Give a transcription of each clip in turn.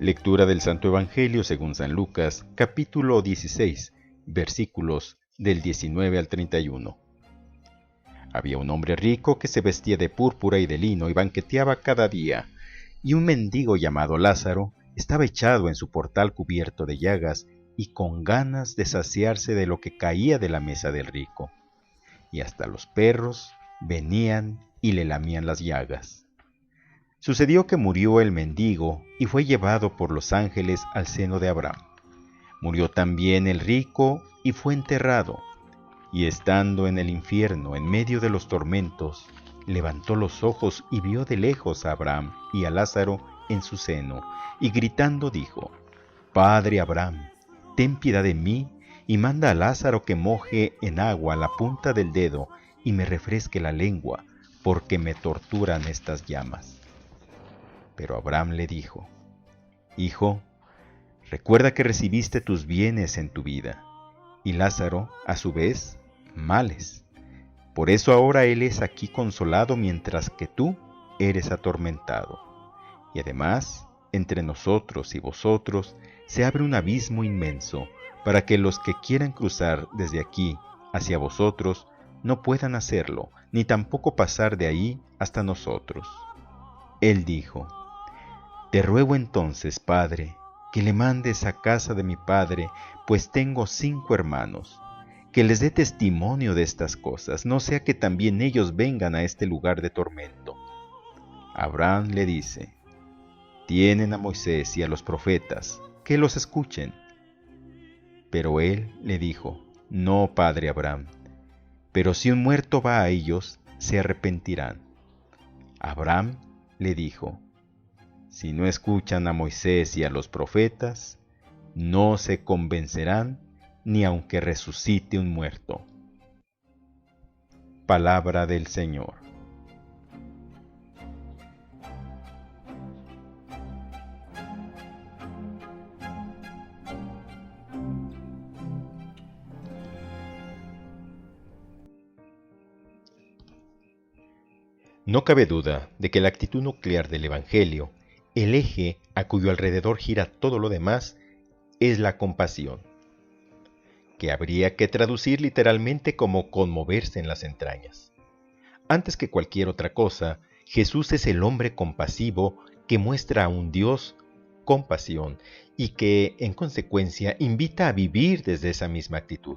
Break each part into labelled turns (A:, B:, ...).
A: Lectura del Santo Evangelio según San Lucas, capítulo 16, versículos del 19 al 31. Había un hombre rico que se vestía de púrpura y de lino y banqueteaba cada día, y un mendigo llamado Lázaro estaba echado en su portal cubierto de llagas y con ganas de saciarse de lo que caía de la mesa del rico. Y hasta los perros venían y le lamían las llagas. Sucedió que murió el mendigo y fue llevado por los ángeles al seno de Abraham. Murió también el rico y fue enterrado. Y estando en el infierno, en medio de los tormentos, levantó los ojos y vio de lejos a Abraham y a Lázaro en su seno, y gritando dijo: Padre Abraham, ten piedad de mí, y manda a Lázaro que moje en agua la punta del dedo y me refresque la lengua, porque me torturan estas llamas. Pero Abraham le dijo: Hijo, recuerda que recibiste tus bienes en tu vida, y Lázaro, a su vez, males. Por eso ahora él es aquí consolado mientras que tú eres atormentado. Y además, entre nosotros y vosotros se abre un abismo inmenso, para que los que quieran cruzar desde aquí hacia vosotros no puedan hacerlo, ni tampoco pasar de ahí hasta nosotros. Él dijo: Te ruego entonces, Padre, que le mandes a casa de mi padre, pues tengo 5 hermanos, que les dé testimonio de estas cosas, no sea que también ellos vengan a este lugar de tormento. Abraham le dice: Tienen a Moisés y a los profetas, que los escuchen. Pero él le dijo: No, padre Abraham, pero si un muerto va a ellos, se arrepentirán. Abraham le dijo: Si no escuchan a Moisés y a los profetas, no se convencerán ni aunque resucite un muerto. Palabra del Señor. No cabe duda de que la actitud nuclear del Evangelio, el eje a cuyo alrededor gira todo lo demás, es la compasión, que habría que traducir literalmente como conmoverse en las entrañas. Antes que cualquier otra cosa, Jesús es el hombre compasivo que muestra a un Dios compasión y que, en consecuencia, invita a vivir desde esa misma actitud.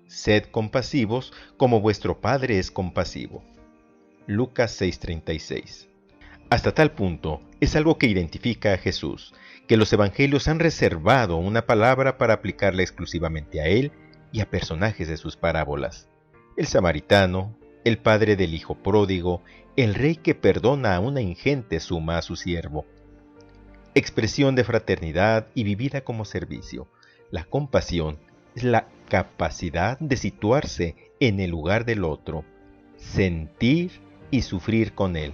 A: Sed compasivos como vuestro Padre es compasivo. Lucas 6:36. Hasta tal punto, es algo que identifica a Jesús, que los evangelios han reservado una palabra para aplicarla exclusivamente a él y a personajes de sus parábolas: el samaritano, el padre del hijo pródigo, el rey que perdona a una ingente suma a su siervo. Expresión de fraternidad y vivida como servicio. La compasión es la capacidad de situarse en el lugar del otro, sentir y sufrir con él.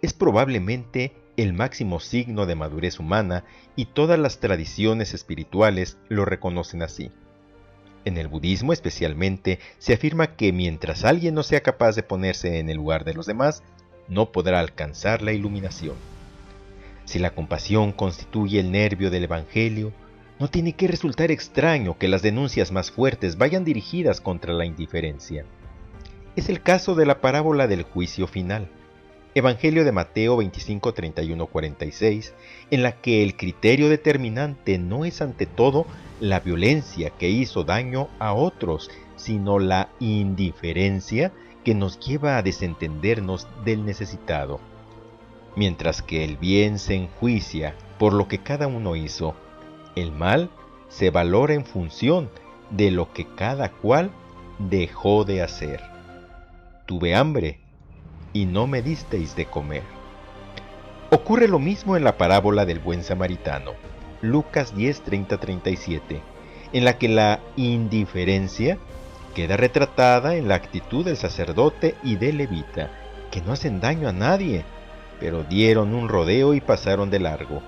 A: Es probablemente el máximo signo de madurez humana y todas las tradiciones espirituales lo reconocen así. En el budismo especialmente se afirma que mientras alguien no sea capaz de ponerse en el lugar de los demás, no podrá alcanzar la iluminación. Si la compasión constituye el nervio del Evangelio, no tiene que resultar extraño que las denuncias más fuertes vayan dirigidas contra la indiferencia. Es el caso de la parábola del juicio final, Evangelio de Mateo 25, 31, 46, en la que el criterio determinante no es ante todo la violencia que hizo daño a otros, sino la indiferencia que nos lleva a desentendernos del necesitado. Mientras que el bien se enjuicia por lo que cada uno hizo, el mal se valora en función de lo que cada cual dejó de hacer. Tuve hambre y no me disteis de comer. Ocurre lo mismo en la parábola del buen samaritano, Lucas 10, 30, 37, en la que la indiferencia queda retratada en la actitud del sacerdote y del levita, que no hacen daño a nadie, pero dieron un rodeo y pasaron de largo.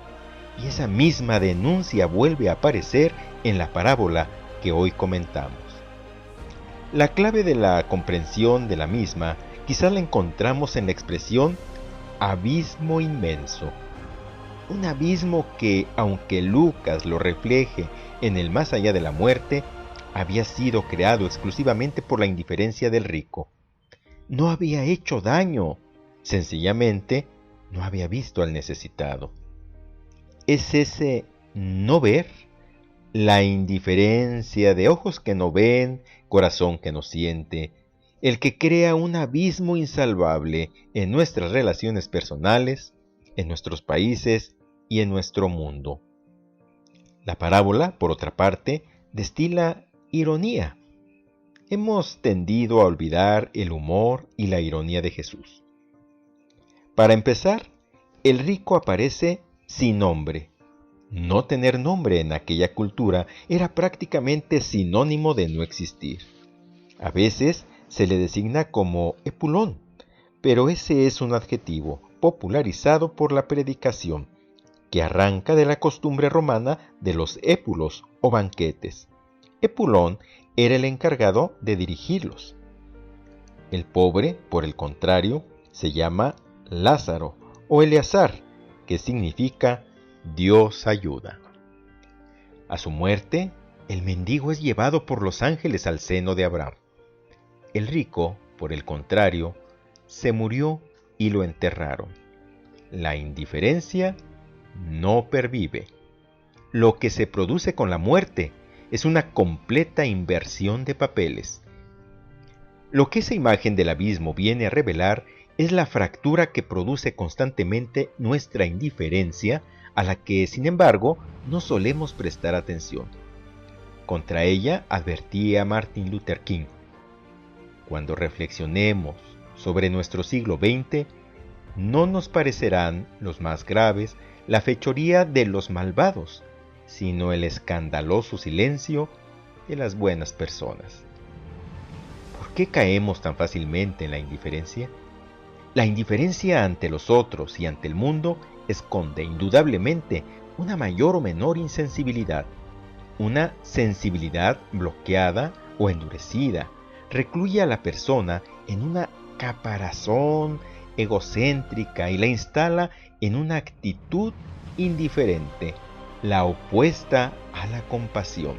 A: Y esa misma denuncia vuelve a aparecer en la parábola que hoy comentamos. La clave de la comprensión de la misma quizás la encontramos en la expresión abismo inmenso. un abismo que, aunque Lucas lo refleje en el más allá de la muerte, había sido creado exclusivamente por la indiferencia del rico. No había hecho daño, sencillamente no había visto al necesitado. Es ese no ver, la indiferencia de ojos que no ven, corazón que no siente, el que crea un abismo insalvable en nuestras relaciones personales, en nuestros países y en nuestro mundo. La parábola, por otra parte, destila ironía. Hemos tendido a olvidar el humor y la ironía de Jesús. Para empezar, el rico aparece sin nombre. No tener nombre en aquella cultura era prácticamente sinónimo de no existir. A veces se le designa como epulón, pero ese es un adjetivo popularizado por la predicación, que arranca de la costumbre romana de los épulos o banquetes. Epulón era el encargado de dirigirlos. El pobre, por el contrario, se llama Lázaro o Eleazar, que significa Dios ayuda. A su muerte, el mendigo es llevado por los ángeles al seno de Abraham. El rico, por el contrario, se murió y lo enterraron. La indiferencia no pervive. Lo que se produce con la muerte es una completa inversión de papeles. Lo que esa imagen del abismo viene a revelar es la fractura que produce constantemente nuestra indiferencia, a la que, sin embargo, no solemos prestar atención. Contra ella advertía Martin Luther King: cuando reflexionemos sobre nuestro siglo XX, no nos parecerán los más graves la fechoría de los malvados, sino el escandaloso silencio de las buenas personas. ¿Por qué caemos tan fácilmente en la indiferencia? La indiferencia ante los otros y ante el mundo esconde indudablemente una mayor o menor insensibilidad. Una sensibilidad bloqueada o endurecida recluye a la persona en una caparazón egocéntrica y la instala en una actitud indiferente, la opuesta a la compasión,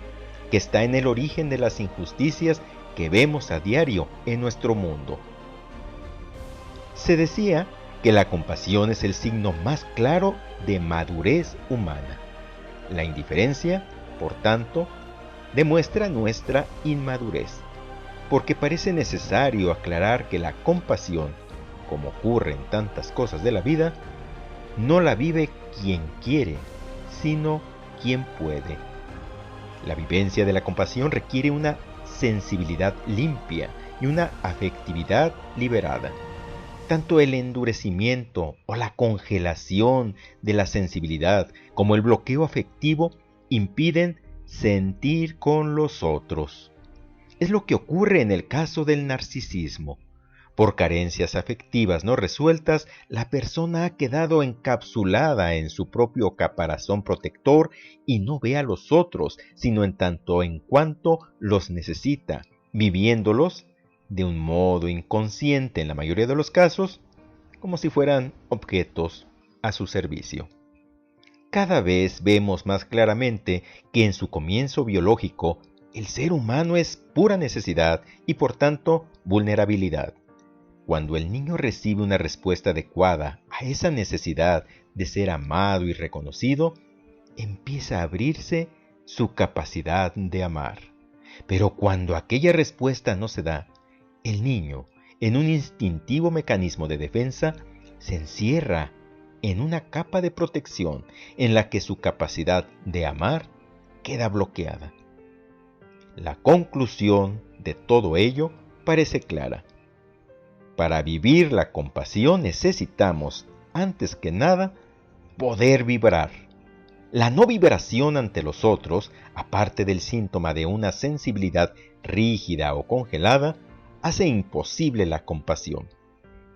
A: que está en el origen de las injusticias que vemos a diario en nuestro mundo. Se decía que la compasión es el signo más claro de madurez humana. La indiferencia, por tanto, demuestra nuestra inmadurez, porque parece necesario aclarar que la compasión, como ocurre en tantas cosas de la vida, no la vive quien quiere, sino quien puede. La vivencia de la compasión requiere una sensibilidad limpia y una afectividad liberada. Tanto el endurecimiento o la congelación de la sensibilidad como el bloqueo afectivo impiden sentir con los otros. Es lo que ocurre en el caso del narcisismo. Por carencias afectivas no resueltas, la persona ha quedado encapsulada en su propio caparazón protector y no ve a los otros, sino en tanto en cuanto los necesita, viviéndolos de un modo inconsciente en la mayoría de los casos, como si fueran objetos a su servicio. Cada vez vemos más claramente que en su comienzo biológico, el ser humano es pura necesidad y por tanto vulnerabilidad. Cuando el niño recibe una respuesta adecuada a esa necesidad de ser amado y reconocido, empieza a abrirse su capacidad de amar. Pero cuando aquella respuesta no se da, el niño, en un instintivo mecanismo de defensa, se encierra en una capa de protección en la que su capacidad de amar queda bloqueada. La conclusión de todo ello parece clara. Para vivir la compasión necesitamos, antes que nada, poder vibrar. La no vibración ante los otros, aparte del síntoma de una sensibilidad rígida o congelada, hace imposible la compasión.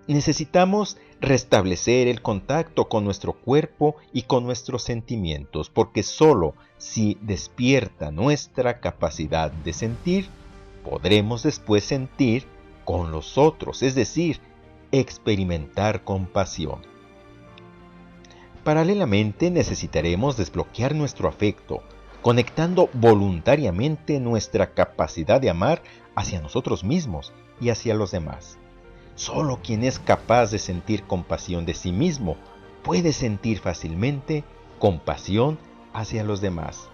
A: Necesitamos restablecer el contacto con nuestro cuerpo y con nuestros sentimientos, porque solo si despierta nuestra capacidad de sentir, podremos después sentir con los otros, es decir, experimentar compasión. Paralelamente necesitaremos desbloquear nuestro afecto, conectando voluntariamente nuestra capacidad de amar hacia nosotros mismos y hacia los demás. Solo quien es capaz de sentir compasión de sí mismo puede sentir fácilmente compasión hacia los demás.